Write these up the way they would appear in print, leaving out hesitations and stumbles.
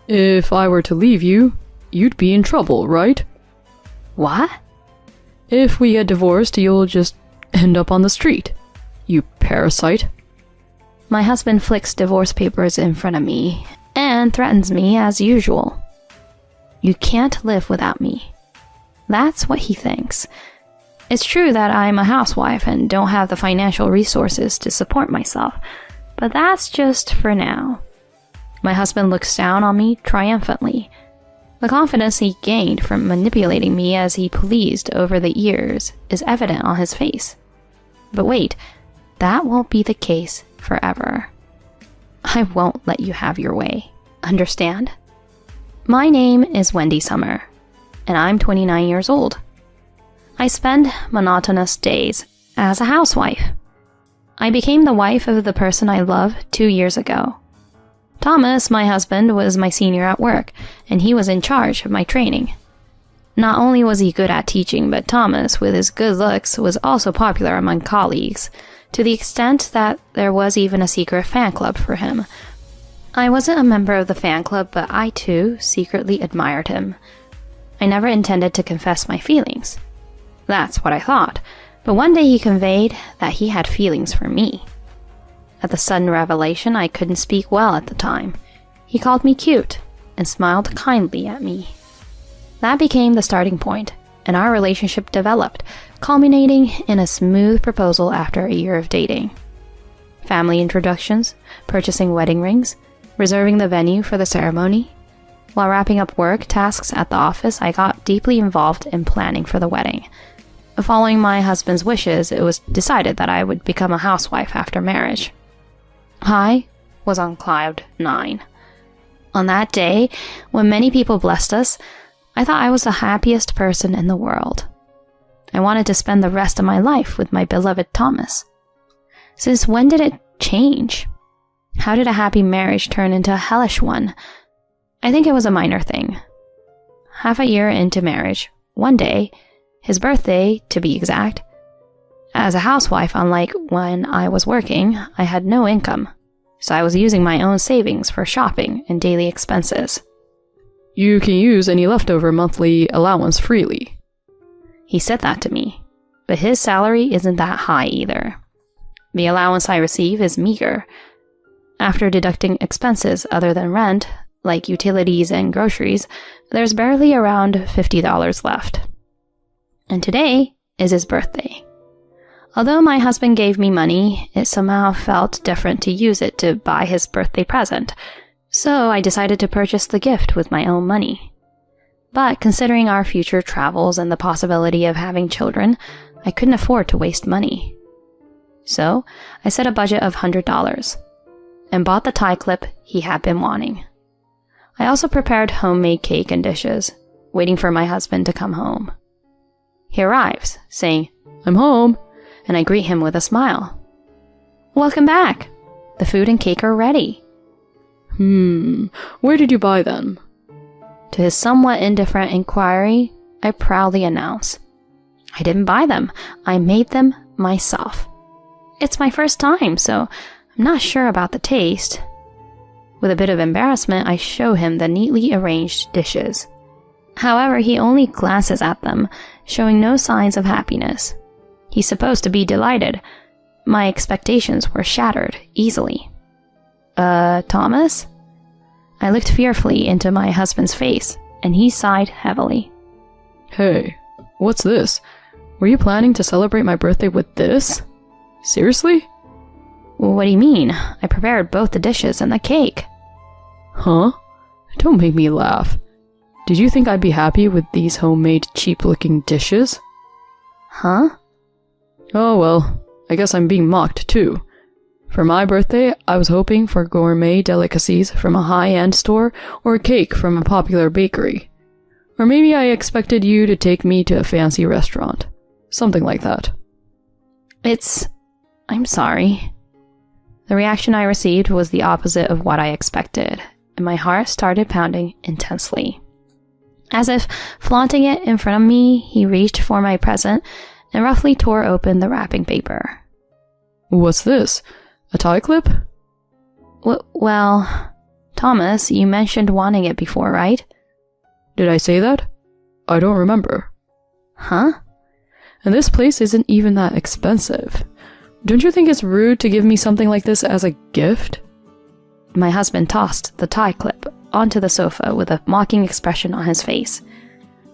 If I were to leave you, you'd be in trouble, right? What? If we get divorced, you'll just end up on the street. You parasite. My husband flicks divorce papers in front of me and threatens me as usual. You can't live without me. That's what he thinks. It's true that I'm a housewife and don't have the financial resources to support myself, but that's just for now. My husband looks down on me triumphantly. The confidence he gained from manipulating me as he pleased over the years is evident on his face. But wait, that won't be the case forever. I won't let you have your way. Understand? My name is Wendy Summer, and I'm 29 years old. I spend monotonous days as a housewife. I became the wife of the person I love 2 years ago. Thomas, my husband, was my senior at work, and he was in charge of my training. Not only was he good at teaching, but Thomas, with his good looks, was also popular among colleagues, to the extent that there was even a secret fan club for him. I wasn't a member of the fan club, but I too secretly admired him. I never intended to confess my feelings. That's what I thought, but one day he conveyed that he had feelings for me. At the sudden revelation, I couldn't speak well at the time. He called me cute and smiled kindly at me. That became the starting point, and our relationship developed, culminating in a smooth proposal after a year of dating. Family introductions, purchasing wedding rings, reserving the venue for the ceremony. While wrapping up work tasks at the office, I got deeply involved in planning for the wedding. Following my husband's wishes, it was decided that I would become a housewife after marriage. I was on cloud 9. On that day, when many people blessed us, I thought I was the happiest person in the world. I wanted to spend the rest of my life with my beloved Thomas. Since when did it change? How did a happy marriage turn into a hellish one? I think it was a minor thing. Half a year into marriage, one day, his birthday to be exact. As a housewife, unlike when I was working, I had no income, so I was using my own savings for shopping and daily expenses. You can use any leftover monthly allowance freely. He said that to me, but his salary isn't that high either. The allowance I receive is meager. After deducting expenses other than rent, like utilities and groceries, there's barely around $50 left. And today is his birthday. Although my husband gave me money, it somehow felt different to use it to buy his birthday present, so I decided to purchase the gift with my own money. But considering our future travels and the possibility of having children, I couldn't afford to waste money. So I set a budget of $100 and bought the tie clip he had been wanting. I also prepared homemade cake and dishes, waiting for my husband to come home. He arrives, saying, "I'm home," and I greet him with a smile. "Welcome back. The food and cake are ready." Where did you buy them? To his somewhat indifferent inquiry, I proudly announce, "I didn't buy them. I made them myself. It's my first time, so I'm not sure about the taste." With a bit of embarrassment, I show him the neatly arranged dishes. However, he only glances at them, showing no signs of happiness. He's supposed to be delighted. My expectations were shattered easily. Thomas?" I looked fearfully into my husband's face, and he sighed heavily. Hey, what's this? Were you planning to celebrate my birthday with this? Seriously? "What do you mean? I prepared both the dishes and the cake." Huh? Don't make me laugh. Did you think I'd be happy with these homemade, cheap-looking dishes? Huh? Oh well, I guess I'm being mocked too. For my birthday, I was hoping for gourmet delicacies from a high-end store or a cake from a popular bakery. Or maybe I expected you to take me to a fancy restaurant. Something like that. I'm sorry. The reaction I received was the opposite of what I expected, and my heart started pounding intensely. As if flaunting it in front of me, he reached for my present and roughly tore open the wrapping paper. What's this? A tie clip? Well, Thomas, you mentioned wanting it before, right? Did I say that? I don't remember. Huh? And this place isn't even that expensive. Don't you think it's rude to give me something like this as a gift? My husband tossed the tie clip onto the sofa with a mocking expression on his face.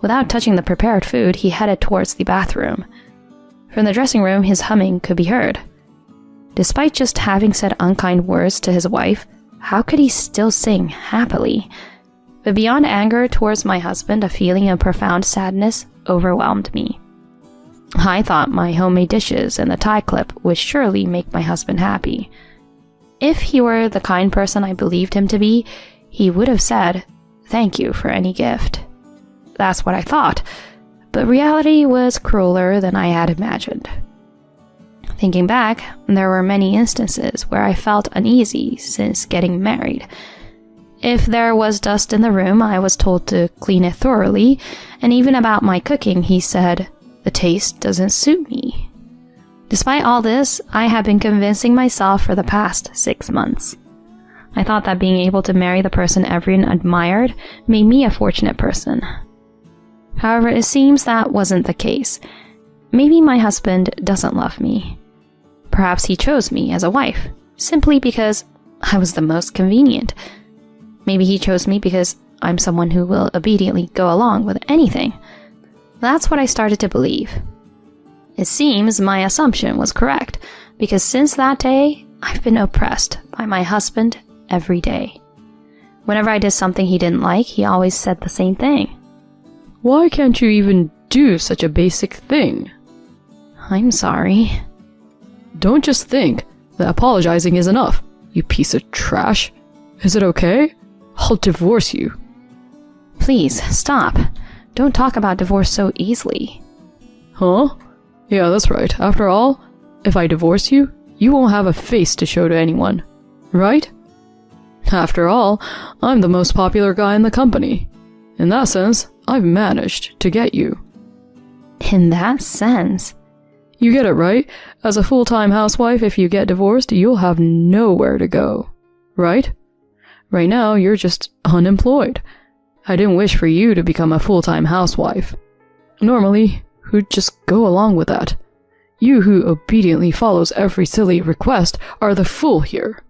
Without touching the prepared food, he headed towards the bathroom. From the dressing room, his humming could be heard. Despite just having said unkind words to his wife, how could he still sing happily? But beyond anger towards my husband, a feeling of profound sadness overwhelmed me. I thought my homemade dishes and the tie clip would surely make my husband happy. If he were the kind person I believed him to be, he would have said, "Thank you for any gift." That's what I thought, but reality was crueler than I had imagined. Thinking back, there were many instances where I felt uneasy since getting married. If there was dust in the room, I was told to clean it thoroughly, and even about my cooking, he said, "The taste doesn't suit me." Despite all this, I have been convincing myself for the past 6 months. I thought that being able to marry the person everyone admired made me a fortunate person. However, it seems that wasn't the case. Maybe my husband doesn't love me. Perhaps he chose me as a wife, simply because I was the most convenient. Maybe he chose me because I'm someone who will obediently go along with anything. That's what I started to believe. It seems my assumption was correct, because since that day, I've been oppressed by my husband every day. Whenever I did something he didn't like, he always said the same thing. Why can't you even do such a basic thing? I'm sorry. Don't just think that apologizing is enough, you piece of trash. Is it okay? I'll divorce you. Please, stop. Don't talk about divorce so easily. Huh? Yeah, that's right. After all, if I divorce you, you won't have a face to show to anyone, right? After all, I'm the most popular guy in the company. In that sense, I've managed to get you. In that sense? You get it, right? As a full-time housewife, if you get divorced, you'll have nowhere to go, right? Right now, you're just unemployed. I didn't wish for you to become a full-time housewife. Normally, who'd just go along with that? You who obediently follows every silly request are the fool here.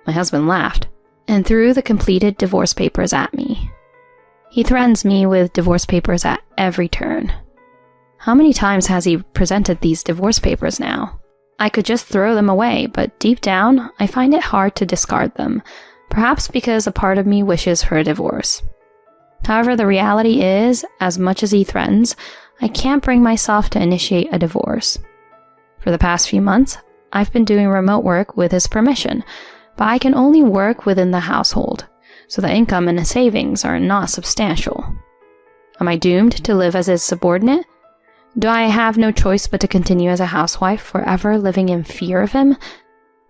My husband laughed and threw the completed divorce papers at me. He threatens me with divorce papers at every turn. How many times has he presented these divorce papers now? I could just throw them away, but deep down, I find it hard to discard them, perhaps because a part of me wishes for a divorce. However, the reality is, as much as he threatens, I can't bring myself to initiate a divorce. For the past few months, I've been doing remote work with his permission, but I can only work within the household, so the income and savings are not substantial. Am I doomed to live as his subordinate? Do I have no choice but to continue as a housewife, forever living in fear of him?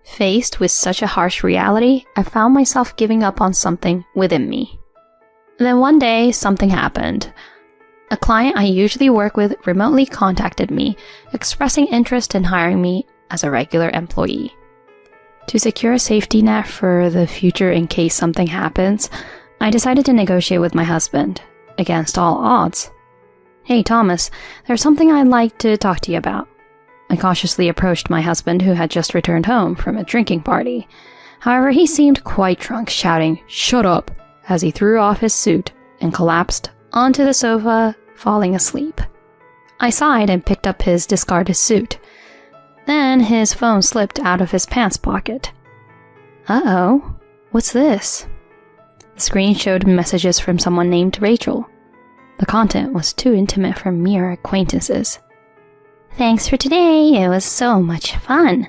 Faced with such a harsh reality, I found myself giving up on something within me. Then one day, something happened. A client I usually work with remotely contacted me, expressing interest in hiring me as a regular employee. To secure a safety net for the future in case something happens, I decided to negotiate with my husband, against all odds. "Hey, Thomas, there's something I'd like to talk to you about." I cautiously approached my husband, who had just returned home from a drinking party. However, he seemed quite drunk, shouting, "Shut up," as he threw off his suit and collapsed onto the sofa, falling asleep. I sighed and picked up his discarded suit. Then his phone slipped out of his pants pocket. Uh-oh, what's this? The screen showed messages from someone named Rachel. The content was too intimate for mere acquaintances. "Thanks for today, it was so much fun.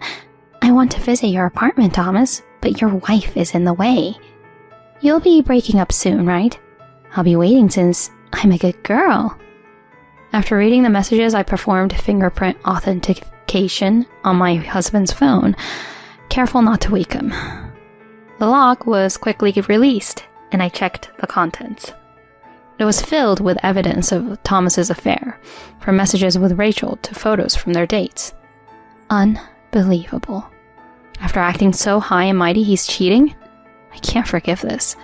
I want to visit your apartment, Thomas, but your wife is in the way. You'll be breaking up soon, right? I'll be waiting since I'm a good girl." After reading the messages, I performed fingerprint authentication on my husband's phone, careful not to wake him. The lock was quickly released, and I checked the contents. It was filled with evidence of Thomas's affair, from messages with Rachel to photos from their dates. Unbelievable. After acting so high and mighty, he's cheating? I can't forgive this.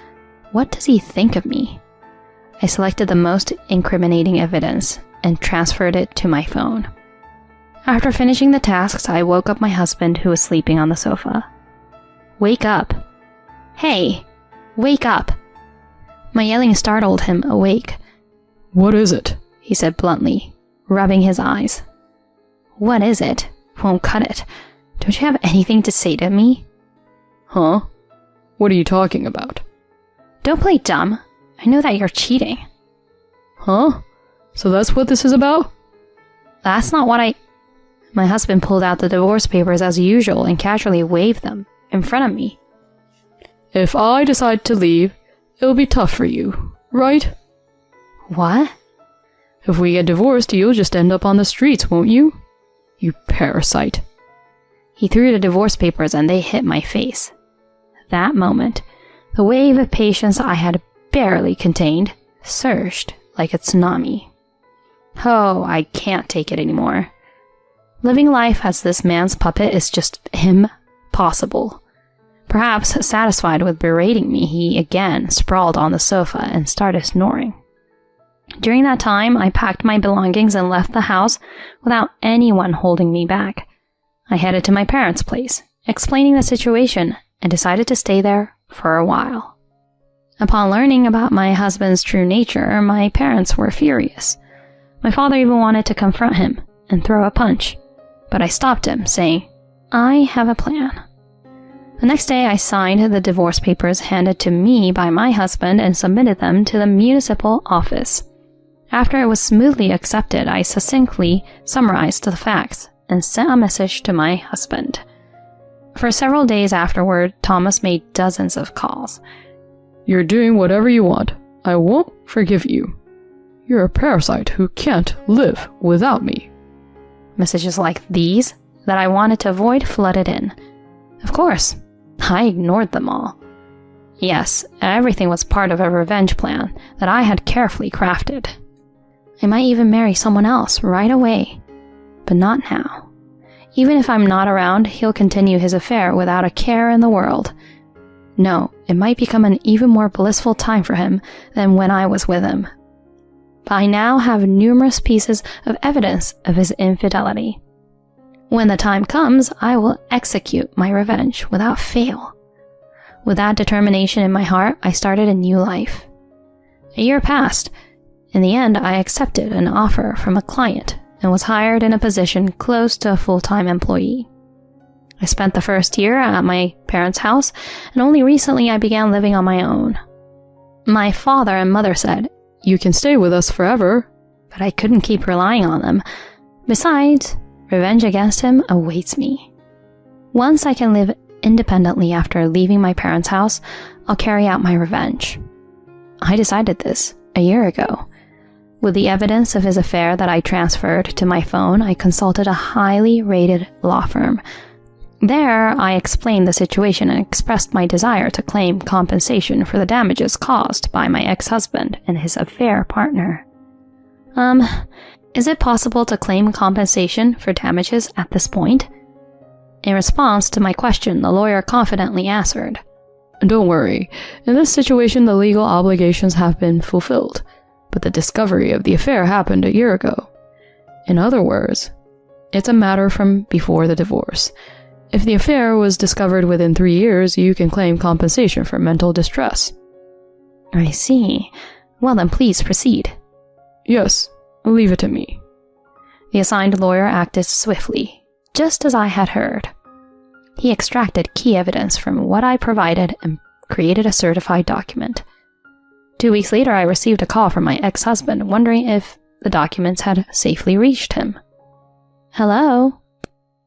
What does he think of me? I selected the most incriminating evidence and transferred it to my phone. After finishing the tasks, I woke up my husband, who was sleeping on the sofa. Wake up. Hey, wake up. My yelling startled him awake. What is it? He said bluntly, rubbing his eyes. What is it? Won't cut it. Don't you have anything to say to me? Huh? What are you talking about? Don't play dumb. I know that you're cheating. Huh? So that's what this is about? That's not what My husband pulled out the divorce papers as usual and casually waved them in front of me. If I decide to leave, it'll be tough for you, right? What? If we get divorced, you'll just end up on the streets, won't you? You parasite. He threw the divorce papers and they hit my face. That moment, the wave of patience I had barely contained surged like a tsunami. Oh, I can't take it anymore. Living life as this man's puppet is just impossible. Perhaps satisfied with berating me, he again sprawled on the sofa and started snoring. During that time, I packed my belongings and left the house without anyone holding me back. I headed to my parents' place, explaining the situation, and decided to stay there for a while. Upon learning about my husband's true nature, my parents were furious. My father even wanted to confront him and throw a punch, but I stopped him, saying, I have a plan. The next day, I signed the divorce papers handed to me by my husband and submitted them to the municipal office. After it was smoothly accepted, I succinctly summarized the facts and sent a message to my husband. For several days afterward, Thomas made dozens of calls. You're doing whatever you want. I won't forgive you. You're a parasite who can't live without me. Messages like these that I wanted to avoid flooded in. Of course, I ignored them all. Yes, everything was part of a revenge plan that I had carefully crafted. I might even marry someone else right away, but not now. Even if I'm not around, he'll continue his affair without a care in the world. No, it might become an even more blissful time for him than when I was with him. But I now have numerous pieces of evidence of his infidelity. When the time comes, I will execute my revenge without fail. With that determination in my heart, I started a new life. A year passed. In the end, I accepted an offer from a client and was hired in a position close to a full-time employee. I spent the first year at my parents' house, and only recently I began living on my own. My father and mother said, You can stay with us forever. But I couldn't keep relying on them. Besides, revenge against him awaits me. Once I can live independently after leaving my parents' house, I'll carry out my revenge. I decided this a year ago. With the evidence of his affair that I transferred to my phone, I consulted a highly rated law firm. There, I explained the situation and expressed my desire to claim compensation for the damages caused by my ex-husband and his affair partner. Is it possible to claim compensation for damages at this point? In response to my question, the lawyer confidently answered, Don't worry. In this situation, the legal obligations have been fulfilled, but the discovery of the affair happened a year ago. In other words, it's a matter from before the divorce. If the affair was discovered within 3 years, you can claim compensation for mental distress. I see. Well then, please proceed. Yes, leave it to me. The assigned lawyer acted swiftly, just as I had heard. He extracted key evidence from what I provided and created a certified document. 2 weeks later, I received a call from my ex-husband, wondering if the documents had safely reached him. Hello?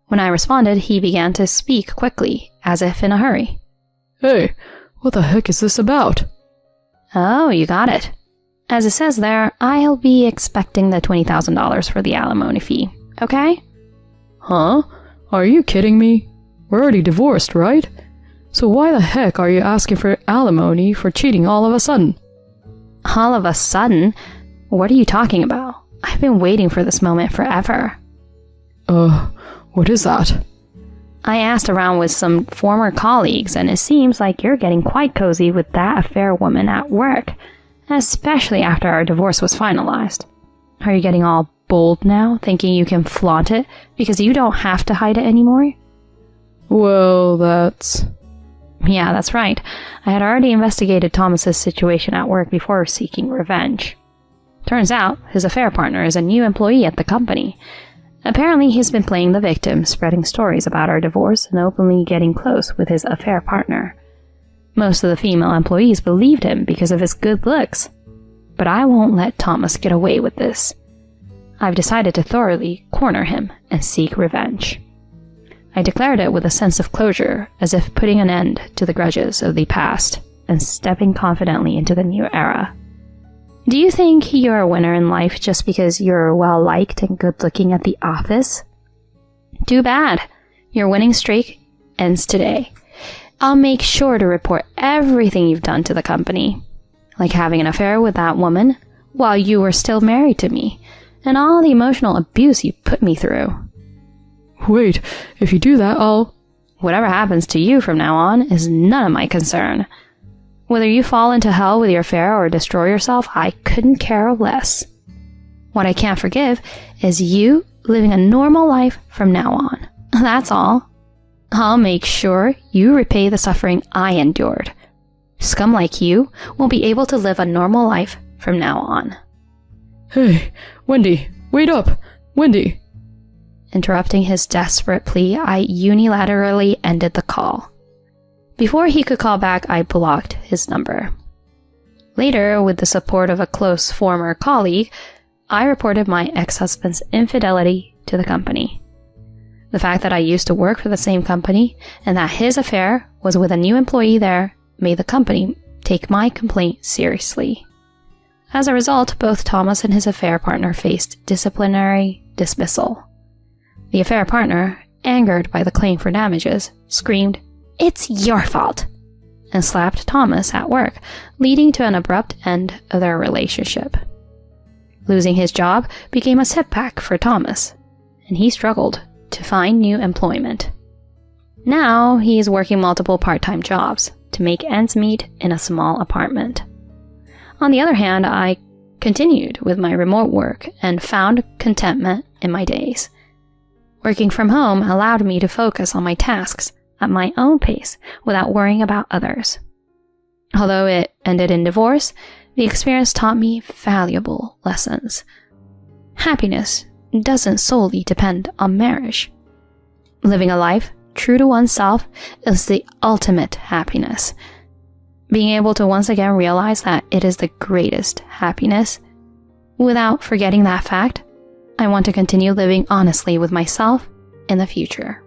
When I responded, he began to speak quickly, as if in a hurry. Hey, what the heck is this about? Oh, you got it. As it says there, I'll be expecting the $20,000 for the alimony fee, okay? Huh? Are you kidding me? We're already divorced, right? So why the heck are you asking for alimony for cheating all of a sudden? All of a sudden? What are you talking about? I've been waiting for this moment forever. What is that? I asked around with some former colleagues, and it seems like you're getting quite cozy with that affair woman at work, especially after our divorce was finalized. Are you getting all bold now, thinking you can flaunt it because you don't have to hide it anymore? Well, that's... Yeah, that's right. I had already investigated Thomas's situation at work before seeking revenge. Turns out, his affair partner is a new employee at the company. Apparently, he's been playing the victim, spreading stories about our divorce and openly getting close with his affair partner. Most of the female employees believed him because of his good looks. But I won't let Thomas get away with this. I've decided to thoroughly corner him and seek revenge. I declared it with a sense of closure, as if putting an end to the grudges of the past and stepping confidently into the new era. Do you think you're a winner in life just because you're well-liked and good-looking at the office? Too bad. Your winning streak ends today. I'll make sure to report everything you've done to the company, like having an affair with that woman while you were still married to me, and all the emotional abuse you put me through. Wait, if you do that, I'll... Whatever happens to you from now on is none of my concern. Whether you fall into hell with your affair or destroy yourself, I couldn't care less. What I can't forgive is you living a normal life from now on. That's all. I'll make sure you repay the suffering I endured. Scum like you won't be able to live a normal life from now on. Hey, Wendy, wait up! Wendy! Interrupting his desperate plea, I unilaterally ended the call. Before he could call back, I blocked his number. Later, with the support of a close former colleague, I reported my ex-husband's infidelity to the company. The fact that I used to work for the same company and that his affair was with a new employee there made the company take my complaint seriously. As a result, both Thomas and his affair partner faced disciplinary dismissal. The affair partner, angered by the claim for damages, screamed, "It's your fault!" and slapped Thomas at work, leading to an abrupt end of their relationship. Losing his job became a setback for Thomas, and he struggled to find new employment. Now he's working multiple part-time jobs to make ends meet in a small apartment. On the other hand, I continued with my remote work and found contentment in my days. Working from home allowed me to focus on my tasks at my own pace without worrying about others. Although it ended in divorce, the experience taught me valuable lessons. Happiness doesn't solely depend on marriage. Living a life true to oneself is the ultimate happiness. Being able to once again realize that it is the greatest happiness. Without forgetting that fact, I want to continue living honestly with myself in the future.